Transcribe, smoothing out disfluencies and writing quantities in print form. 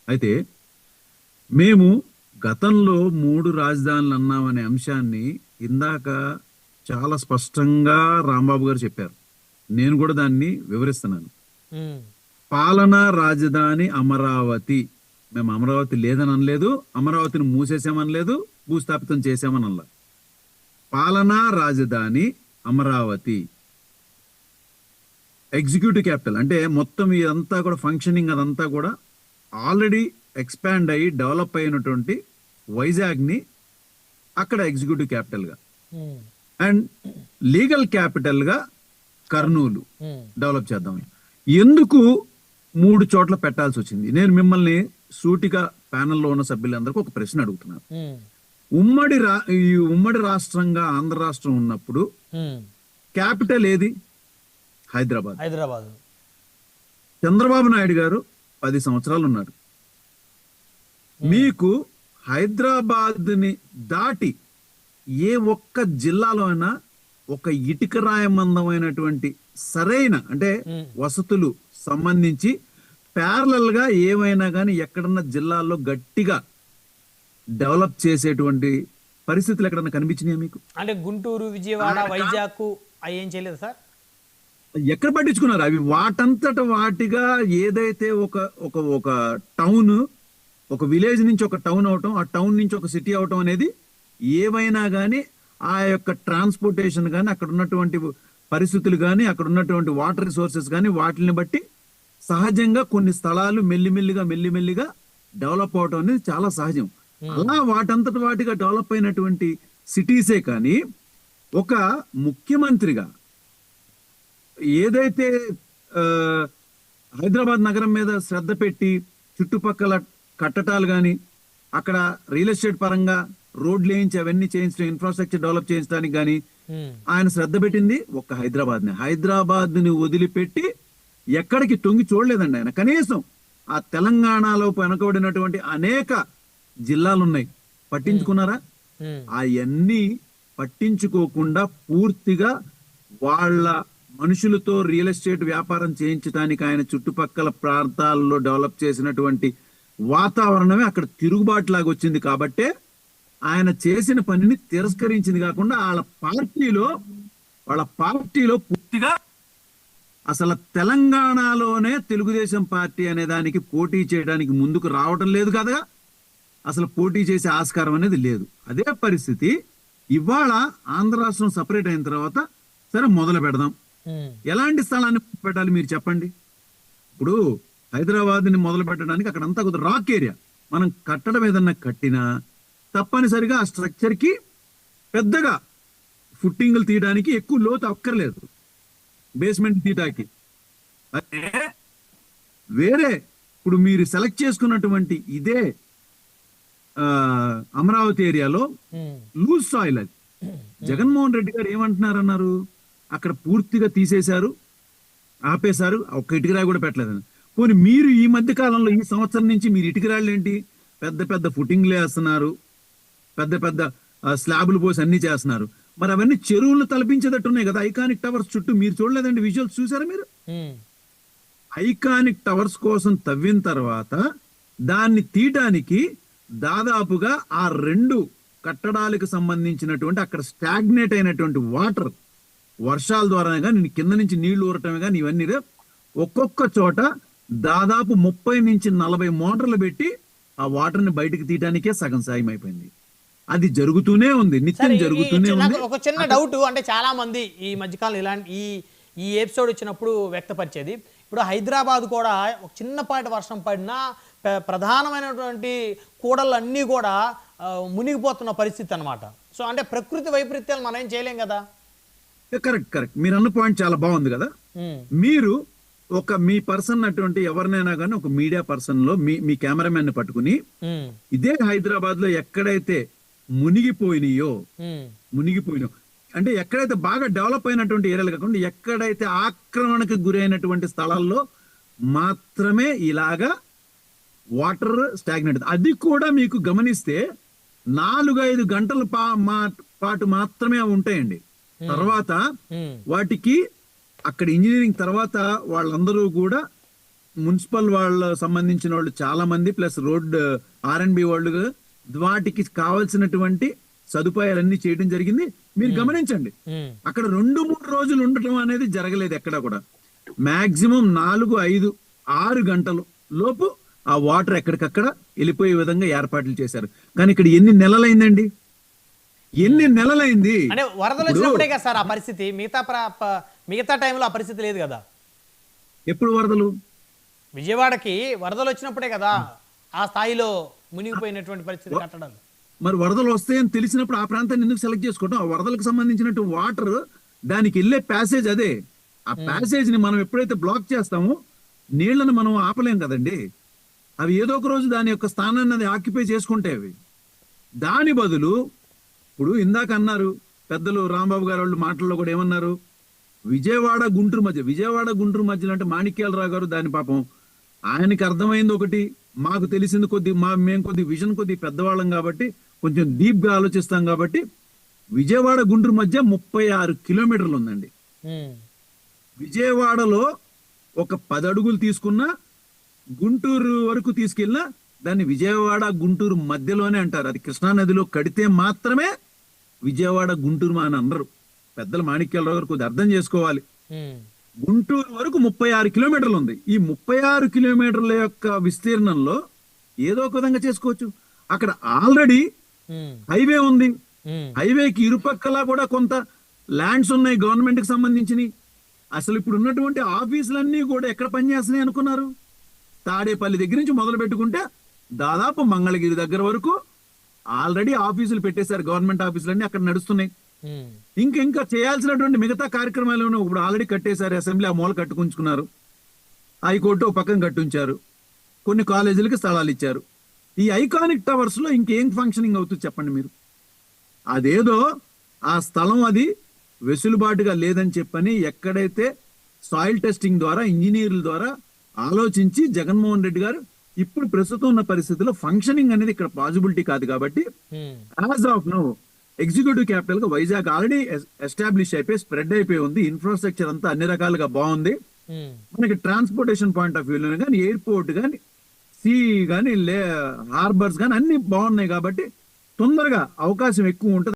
అయితే మేము గతంలో 3 రాజధానులు అన్నామనే అంశాన్ని ఇందాక చాలా స్పష్టంగా రాంబాబు గారు చెప్పారు. నేను కూడా దాన్ని వివరిస్తున్నాను. ఉమ్, పాలనా రాజధాని అమరావతి. మేము అమరావతి లేదని అనలేదు, అమరావతిని మూసేసామనలేదు, భూస్థాపితం చేసామని అనలా. పాలనా రాజధాని అమరావతి. ఎగ్జిక్యూటివ్ క్యాపిటల్ అంటే మొత్తం ఇదంతా కూడా ఫంక్షనింగ్ అదంతా కూడా ఆల్రెడీ ఎక్స్పాండ్ అయ్యి డెవలప్ అయినటువంటి వైజాగ్ ని అక్కడ ఎగ్జిక్యూటివ్ క్యాపిటల్ గా ఉమ్, అండ్ లీగల్ క్యాపిటల్ గా కర్నూలు ఉమ్, డెవలప్ చేద్దాం. ఎందుకు 3 చోట్ల పెట్టాల్సి వచ్చింది? నేను మిమ్మల్ని సూటిగా ప్యానెల్లో ఉన్న సభ్యులందరికీ ఒక ప్రశ్న అడుగుతున్నాను. ఉమ్, ఈ ఉమ్మడి రాష్ట్రంగా ఆంధ్ర రాష్ట్రం ఉన్నప్పుడు ఉమ్. క్యాపిటల్ ఏది? హైదరాబాద్. హైదరాబాద్. చంద్రబాబు నాయుడు గారు 10 సంవత్సరాలు ఉన్నారు. మీకు హైదరాబాద్ ని దాటి ఏ ఒక్క జిల్లాలో అయినా ఒక ఇటుక రాయమందమైనటువంటి సరైన అంటే వసతులు సంబంధించి ప్యారలల్ గా ఏమైనా కానీ ఎక్కడన్నా జిల్లాల్లో గట్టిగా డెవలప్ చేసేటువంటి పరిస్థితులు ఎక్కడన్నా కనిపించినాయా మీకు? అంటే గుంటూరు, విజయవాడ, వైజాగ్ అవి ఏం చేయలేదు సార్? ఎక్కడ పట్టించుకున్నారు? అవి వాటంతట వాటిగా ఏదైతే ఒక ఒక ఒక టౌన్, ఒక విలేజ్ నుంచి ఒక టౌన్ అవటం, ఆ టౌన్ నుంచి ఒక సిటీ అవటం అనేది ఏవైనా కానీ ఆ యొక్క ట్రాన్స్పోర్టేషన్ కానీ అక్కడ ఉన్నటువంటి పరిస్థితులు కానీ అక్కడ ఉన్నటువంటి వాటర్ రిసోర్సెస్ కానీ వాటిని బట్టి సహజంగా కొన్ని స్థలాలు మెల్లిమెల్లిగా డెవలప్ అవటం అనేది చాలా సహజం. అలా వాటంతట వాటిగా డెవలప్ అయినటువంటి సిటీసే కానీ ఒక ముఖ్యమంత్రిగా ఏదైతే హైదరాబాద్ నగరం మీద శ్రద్ధ పెట్టి చుట్టుపక్కల కట్టటాలు కానీ అక్కడ రియల్ ఎస్టేట్ పరంగా రోడ్లు వేయించి అవన్నీ చేయించడం, ఇన్ఫ్రాస్ట్రక్చర్ డెవలప్ చేయించడానికి కానీ ఆయన శ్రద్ధ పెట్టింది ఒక్క హైదరాబాద్ ని వదిలిపెట్టి ఎక్కడికి తొంగి చూడలేదండి ఆయన. కనీసం ఆ తెలంగాణలో వెనకబడినటువంటి అనేక జిల్లాలు ఉన్నాయి, పట్టించుకున్నారా? అవన్నీ పట్టించుకోకుండా పూర్తిగా వాళ్ళ మనుషులతో రియల్ ఎస్టేట్ వ్యాపారం చేయించడానికి ఆయన చుట్టుపక్కల ప్రాంతాల్లో డెవలప్ చేసినటువంటి వాతావరణమే అక్కడ తిరుగుబాటు లాగా వచ్చింది. కాబట్టే ఆయన చేసిన పనిని తిరస్కరించింది కాకుండా వాళ్ళ పార్టీలో పూర్తిగా అసలు తెలంగాణలోనే తెలుగుదేశం పార్టీ అనే దానికి పోటీ చేయడానికి ముందుకు రావటం లేదు కదా, అసలు పోటీ చేసే ఆస్కారం అనేది లేదు. అదే పరిస్థితి ఇవాళ ఆంధ్ర రాష్ట్రం సపరేట్ అయిన తర్వాత సరే మొదలు పెడదాం. ఎలాంటి స్థలాన్ని పెట్టాలి మీరు చెప్పండి. ఇప్పుడు హైదరాబాద్ ని మొదలు పెట్టడానికి అక్కడంతా కొద్దిగా రాక్ ఏరియా, మనం కట్టడం ఏదన్నా కట్టినా తప్పనిసరిగా ఆ స్ట్రక్చర్ కి పెద్దగా ఫుట్టింగ్లు తీయడానికి ఎక్కువ లోతు అక్కర్లేదు, బేస్మెంట్ తీయటానికి. అదే వేరే ఇప్పుడు మీరు సెలెక్ట్ చేసుకున్నటువంటి ఇదే అమరావతి ఏరియాలో లూజ్ సాయిల్ అది. జగన్మోహన్ రెడ్డి గారు ఏమంటున్నారన్నారు? అక్కడ పూర్తిగా తీసేశారు, ఆపేశారు, ఒక్క ఇటుకరాయి కూడా పెట్టలేదని. పోనీ మీరు ఈ మధ్య కాలంలో ఈ సంవత్సరం నుంచి మీరు ఇటుకరాళ్ళు ఏంటి పెద్ద పెద్ద ఫుటింగ్లు వేస్తున్నారు, పెద్ద పెద్ద స్లాబులు పోసి అన్ని చేస్తున్నారు. మరి అవన్నీ చెరువులు తలపించేటట్టున్నాయి కదా. ఐకానిక్ టవర్స్ చుట్టూ మీరు చూడలేదండి? విజువల్స్ చూసారా మీరు? ఐకానిక్ టవర్స్ కోసం తవ్విన తర్వాత దాన్ని తీయటానికి దాదాపుగా ఆ 2 కట్టడాలకు సంబంధించినటువంటి అక్కడ స్టాగ్నేట్ అయినటువంటి వాటర్ వర్షాల ద్వారా కానీ కింద నుంచి నీళ్లు ఊరటమే కానీ ఇవన్నీ ఒక్కొక్క చోట దాదాపు 30 నుంచి 40 మోటార్లు పెట్టి ఆ వాటర్ ని బయటకు తీయడానికే సగం సాయం అయిపోయింది. అది జరుగుతూనే ఉంది, నిత్యం జరుగుతూనే ఉంది. ఒక చిన్న డౌట్, అంటే చాలా మంది ఈ మధ్యకాలం ఇలాంటి ఈ ఎపిసోడ్ వచ్చినప్పుడు వ్యక్తపరిచేది, ఇప్పుడు హైదరాబాద్ కూడా ఒక చిన్నపాటి వర్షం పడినా ప్రధానమైనటువంటి కూడళ్ళన్నీ కూడా మునిగిపోతున్న పరిస్థితి అన్నమాట. సో అంటే ప్రకృతి వైపరీత్యాలు మనం ఏం చేయలేం కదా. కరెక్ట్ మీరు అన్న పాయింట్ చాలా బాగుంది కదా. మీరు మీ పర్సన్ అటువంటి ఎవరినైనా కానీ ఒక మీడియా పర్సన్ లో మీ కెమెరామెన్ ని పట్టుకుని ఇదే హైదరాబాద్ లో ఎక్కడైతే మునిగిపోయినాయో అంటే ఎక్కడైతే బాగా డెవలప్ అయినటువంటి ఏరియాలు కాకుండా ఎక్కడైతే ఆక్రమణకు గురైనటువంటి స్థలాల్లో మాత్రమే ఇలాగా వాటర్ స్టాగ్నెట్. అది కూడా మీకు గమనిస్తే 4-5 గంటల పాటు మాత్రమే ఉంటాయండి. తర్వాత వాటికి అక్కడ ఇంజనీరింగ్ తర్వాత వాళ్ళందరూ కూడా మున్సిపల్ వాళ్ళ సంబంధించిన వాళ్ళు చాలా మంది, ప్లస్ రోడ్ R&B వాళ్ళు వాటికి కావాల్సినటువంటి సదుపాయాలన్నీ చేయడం జరిగింది. మీరు గమనించండి, అక్కడ 2-3 రోజులు ఉండటం అనేది జరగలేదు ఎక్కడా కూడా. మాక్సిమం 4, 5, 6 గంటలు లోపు ఆ వాటర్ ఎక్కడికక్కడ వెళ్ళిపోయే విధంగా ఏర్పాట్లు చేశారు. కానీ ఇక్కడ ఎన్ని నెలలైందండి, ఎన్ని నెలలైంది? అంటే వరదలు వచ్చినప్పుడే కదా సార్ ఆ పరిస్థితి, మిగతా టైంలో ఆ పరిస్థితి లేదు కదా. ఎప్పుడు వరదలు? విజయవాడకి వరదలు వచ్చినప్పుడే కదా ఆ స్థాయిలో మునిగిపోయినటువంటి పరిస్థితి కట్టడాలు. మరి వరదలు వస్తాయని తెలిసినప్పుడు ఆ ప్రాంతాన్ని ఎందుకు సెలెక్ట్ చేసుకోవడం? ఆ వరదలకు సంబంధించినట్టు వాటర్ దానికి వెళ్ళే ప్యాసేజ్ అదే. ఆ ప్యాసేజ్ ని మనం ఎప్పుడైతే బ్లాక్ చేస్తామో నీళ్లను మనం ఆపలేం కదండి. అవి ఏదో ఒక రోజు దాని యొక్క స్థానాన్ని అది ఆక్యుపై చేసుకుంటే అవి. దాని బదులు ఇప్పుడు ఇందాక అన్నారు పెద్దలు రాంబాబు గారు వాళ్ళు మాటల్లో కూడా ఏమన్నారు, విజయవాడ గుంటూరు మధ్యలో అంటే మాణిక్యాలరావు గారు దాని పాపం ఆయనకి అర్థమైంది ఒకటి, మాకు తెలిసింది కొద్ది, మేము కొద్ది విజన్ కొద్ది పెద్దవాళ్ళం కాబట్టి కొంచెం డీప్ గా ఆలోచిస్తాం కాబట్టి విజయవాడ గుంటూరు మధ్య 36 కిలోమీటర్లు ఉందండి. విజయవాడలో ఒక 10 అడుగులు తీసుకున్నా గుంటూరు వరకు తీసుకెళ్ళినా దాన్ని విజయవాడ గుంటూరు మధ్యలోనే అంటారు. అది కృష్ణా నదిలో కడితే మాత్రమే విజయవాడ గుంటూరు అని అనరు. పెద్దల మాణిక్యాలరావు గారు కొద్దిగా అర్థం చేసుకోవాలి. గుంటూరు వరకు 36 కిలోమీటర్లు ఉంది. ఈ 36 కిలోమీటర్ల యొక్క విస్తీర్ణంలో ఏదో ఒక విధంగా చేసుకోవచ్చు. అక్కడ ఆల్రెడీ హైవే ఉంది. హైవేకి ఇరుపక్కల కూడా కొంత ల్యాండ్స్ ఉన్నాయి గవర్నమెంట్ కి సంబంధించినవి. అసలు ఇప్పుడు ఉన్నటువంటి ఆఫీసులన్నీ కూడా ఎక్కడ పనిచేస్తున్నాయి అనుకున్నారు? తాడేపల్లి దగ్గర నుంచి మొదలు పెట్టుకుంటే దాదాపు మంగళగిరి దగ్గర వరకు ఆల్రెడీ ఆఫీసులు పెట్టేశారు. గవర్నమెంట్ ఆఫీసులన్నీ అక్కడ నడుస్తున్నాయి. ఇంకా చేయాల్సినటువంటి మిగతా కార్యక్రమాలు ఇప్పుడు ఆల్రెడీ కట్టేశారు. అసెంబ్లీ ఆ మూల కట్టుకుంచుకున్నారు. హైకోర్టు పక్కన కట్టుంచారు. కొన్ని కాలేజీలకి స్థలాలు ఇచ్చారు. ఈ ఐకానిక్ టవర్స్ లో ఇంకేం ఫంక్షనింగ్ అవుతుంది చెప్పండి మీరు? అదేదో ఆ స్థలం అది వెసులుబాటుగా లేదని చెప్పని ఎక్కడైతే సాయిల్ టెస్టింగ్ ద్వారా ఇంజనీర్ల ద్వారా ఆలోచించి జగన్మోహన్ రెడ్డి గారు ఇప్పుడు ప్రస్తుతం ఉన్న పరిస్థితుల్లో ఫంక్షనింగ్ అనేది ఇక్కడ పాసిబిలిటీ కాదు కాబట్టి as of now executive capital గా వైజాగ్ ఆల్రెడీ ఎస్టాబ్లిష్ అయిపోయి స్ప్రెడ్ అయిపోయి ఉంది. ఇన్ఫ్రాస్ట్రక్చర్ అంతా అన్ని రకాలుగా బాగుంది. మనకి ట్రాన్స్పోర్టేషన్ పాయింట్ ఆఫ్ వ్యూలో కానీ ఎయిర్పోర్ట్ కానీ సీ కానీ హార్బర్స్ కానీ అన్ని బాగున్నాయి కాబట్టి తొందరగా అవకాశం ఎక్కువ ఉంటుంది.